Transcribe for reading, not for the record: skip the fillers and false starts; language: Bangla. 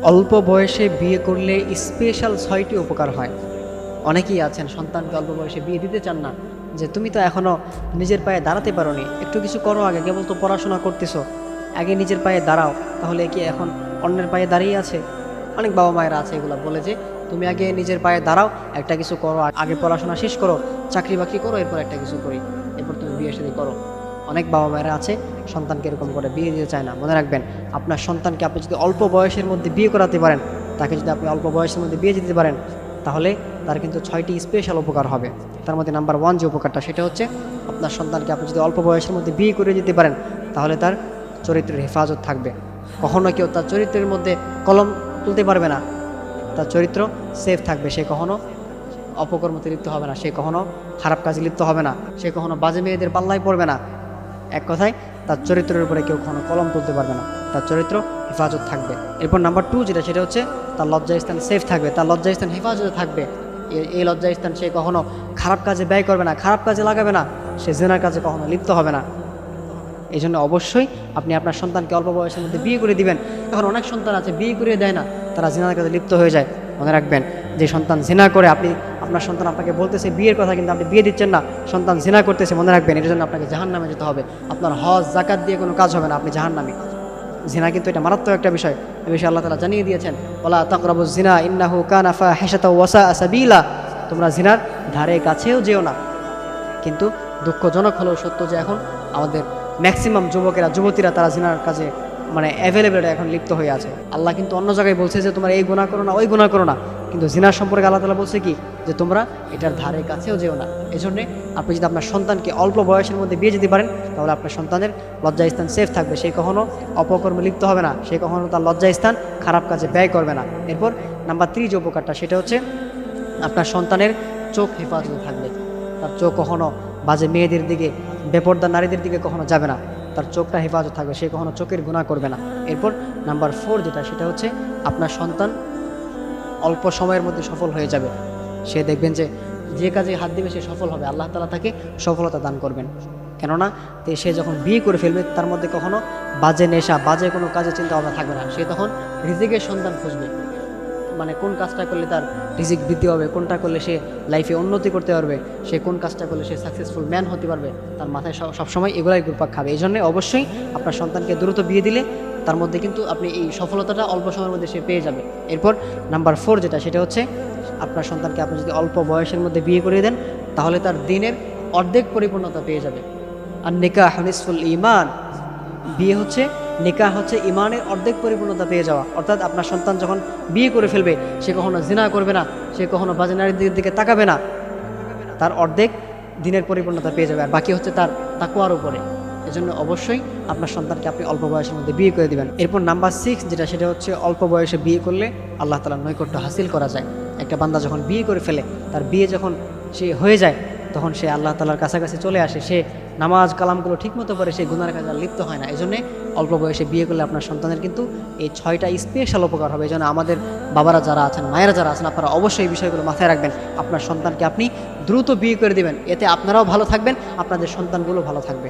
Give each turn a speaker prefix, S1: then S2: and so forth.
S1: অল্প বয়সে বিয়ে করলে স্পেশাল ৬টি উপকার হয়। অনেকেই আছেন সন্তানকে অল্প বয়সে বিয়ে দিতে চান না, যে তুমি তো এখনও নিজের পায়ে দাঁড়াতে পারোনি, একটু কিছু করো, আগে কেবল তো পড়াশোনা করতেছো, আগে নিজের পায়ে দাঁড়াও, তাহলে কি এখন অন্যের পায়ে দাঁড়িয়ে আছে? অনেক বাবা মায়েরা আছে এগুলো বলে যে তুমি আগে নিজের পায়ে দাঁড়াও, একটা কিছু করো, আগে পড়াশোনা শেষ করো, চাকরি বাকরি করো, এরপর একটা কিছু করি, এরপর তুমি বিয়ে শাদী করো। অনেক বাবা মায়েরা আছে সন্তানকে এরকম করে বিয়ে দিতে চায় না। মনে রাখবেন, আপনার সন্তানকে আপনি যদি অল্প বয়সের মধ্যে বিয়ে করাতে পারেন, তাকে যদি আপনি অল্প বয়সের মধ্যে বিয়ে দিতে পারেন, তাহলে তার কিন্তু 6টি স্পেশাল উপকার হবে। তার মধ্যে নাম্বার 1 যে উপকারটা, সেটা হচ্ছে আপনার সন্তানকে আপনি যদি অল্প বয়সের মধ্যে বিয়ে করে দিতে পারেন, তাহলে তার চরিত্রের হেফাজত থাকবে। কখনো কেউ তার চরিত্রের মধ্যে কলম তুলতে পারবে না, তার চরিত্র সেফ থাকবে, সে কখনো অপকর্মতে লিপ্ত হবে না, সে কখনো খারাপ কাজে লিপ্ত হবে না, সে কখনো বাজে মেয়েদের পাল্লায় পড়বে না। এক কথায় তার চরিত্রের উপরে কেউ কখনো কলম তুলতে পারবে না, তার চরিত্র হেফাজত থাকবে। এরপর নাম্বার 2 যেটা, সেটা হচ্ছে তার লজ্জাস্থান সেফ থাকবে, তার লজ্জাস্থান হেফাজতে থাকবে। এই লজ্জাস্থান সে কখনো খারাপ কাজে ব্যয় করবে না, খারাপ কাজে লাগাবে না, সে জেনার কাজে কখনো লিপ্ত হবে না। এই জন্য অবশ্যই আপনি আপনার সন্তানকে অল্প বয়সের মধ্যে বিয়ে করে দিবেন। এখন অনেক সন্তান আছে বিয়ে করে দেয় না, তারা জিনার কাজে লিপ্ত হয়ে যায়। মনে রাখবেন, যে সন্তান জিনা করে, আপনার সন্তান আপনাকে বলতেছে বিয়ের কথা, কিন্তু আপনি বিয়ে দিচ্ছেন না, সন্তান জিনা করতেছে, মনে রাখবেন এর জন্য আপনাকে জাহান্নামে যেতে হবে। আপনার হজ জাকাত দিয়ে কোনো কাজ হবে না, আপনি জাহান্নামী। জিনা কিন্তু এটা মারাত্মক একটা বিষয়, এই বিষয়ে আল্লাহ তাআলা জানিয়ে দিয়েছেন, ওয়ালা তাকরাবুজ জিনা ইন্নাহু কানা ফাহিশাতাও ওয়া সাআ সাবিলা। তোমরা জিনার ধারে কাছেও যেও না। কিন্তু দুঃখজনক হলেও সত্য যে এখন আমাদের ম্যাক্সিমাম যুবতীরা তারা জিনার কাজে অ্যাভেলেবেল এখন লিপ্ত হয়ে আছে। আল্লাহ কিন্তু অন্য জায়গায় বলছে যে তোমরা এই গুনাহ করো না, ওই গুনাহ করো না, কিন্তু জিনার সম্পর্কে আল্লাহ তাআলা বলছে কি, যে তোমরা এটার ধারে কাছেও যেও না। এই জন্যে আপনি যদি আপনার সন্তানকে অল্প বয়সের মধ্যে বিয়ে দিতে পারেন, তাহলে আপনার সন্তানের লজ্জাস্থান সেফ থাকবে, সে কখনো অপকর্মে লিপ্ত হবে না, সে কখনো তার লজ্জাস্থান খারাপ কাজে ব্যয় করবে না। এরপর নাম্বার 3 যে উপকারটা, সেটা হচ্ছে আপনার সন্তানের চোখ হেফাজতে থাকবে, তার চোখ কখনো বাজে মেয়েদের দিকে, বেপরদা নারীদের দিকে কখনো যাবে না, তার চোখটা হেফাজত থাকবে, সে কখনো চোখের গুনাহ করবে না। এরপর নাম্বার 4 যেটা, সেটা হচ্ছে আপনার সন্তান অল্প সময়ের মধ্যে সফল হয়ে যাবে। সে দেখবেন যে যে কাজে হাত দিবে সে সফল হবে, আল্লাহ তাআলা তাকে সফলতা দান করবেন। কেননা সে যখন বিয়ে করে ফেলবে, তার মধ্যে কখনো বাজে নেশা, বাজে কোনো কাজে চিন্তা ভাবনা থাকবে না, সে তখন রিজিকের সন্ধান খুঁজবে। কোন কাজটা করলে তার রিজিক বৃদ্ধি হবে, কোনটা করলে সে লাইফে উন্নতি করতে পারবে, সে কোন কাজটা করলে সে সাকসেসফুল ম্যান হতে পারবে, তার মাথায় সবসময় এগুলাই ঘুরপাক খাবে। এই জন্য অবশ্যই আপনার সন্তানকে দ্রুত বিয়ে দিলে তার মধ্যে কিন্তু আপনি এই সফলতাটা অল্প সময়ের মধ্যে সে পেয়ে যাবে। এরপর নাম্বার 4 যেটা, সেটা হচ্ছে আপনার সন্তানকে আপনি যদি অল্প বয়সের মধ্যে বিয়ে করে দেন, তাহলে তার দিনের অর্ধেক পরিপূর্ণতা পেয়ে যাবে। আর নিকাহ নিসফুল ঈমান, বিয়ে হচ্ছে, নিকাহ হচ্ছে ইমানের অর্ধেক পরিপূর্ণতা পেয়ে যাওয়া। অর্থাৎ আপনার সন্তান যখন বিয়ে করে ফেলবে, সে কখনো জিনা করবে না, সে কখনো বাজে নারীদের দিকে তাকাবে না, তার অর্ধেক দিনের পরিপূর্ণতা পেয়ে যাবে, আর বাকি হচ্ছে তার তাকওয়ার উপরে। এজন্য অবশ্যই আপনার সন্তানকে আপনি অল্প বয়সের মধ্যে বিয়ে করে দিবেন। এরপর নাম্বার 6 যেটা, সেটা হচ্ছে অল্প বয়সে বিয়ে করলে আল্লাহ তাআলার নৈকট্য হাসিল করা যায়। একটা বান্দা যখন বিয়ে করে ফেলে, তার বিয়ে যখন সে হয়ে যায়, তখন সে আল্লাহ তাআলার কাছাকাছি চলে আসে, সে নামাজ কালামগুলো ঠিকমতো করে, সে গুনার কাজে আর লিপ্ত হয় না। এই জন্যে অল্প বয়সে বিয়ে করলে আপনার সন্তানের কিন্তু এই 6টা স্পেশাল উপকার হবে। এই জন্য আমাদের বাবারা যারা আছেন, মায়েরা যারা আছেন, আপনারা অবশ্যই এই বিষয়গুলো মাথায় রাখবেন। আপনার সন্তানকে আপনি দ্রুত বিয়ে করে দিবেন, এতে আপনারাও ভালো থাকবেন, আপনাদের সন্তানগুলো ভালো থাকবে।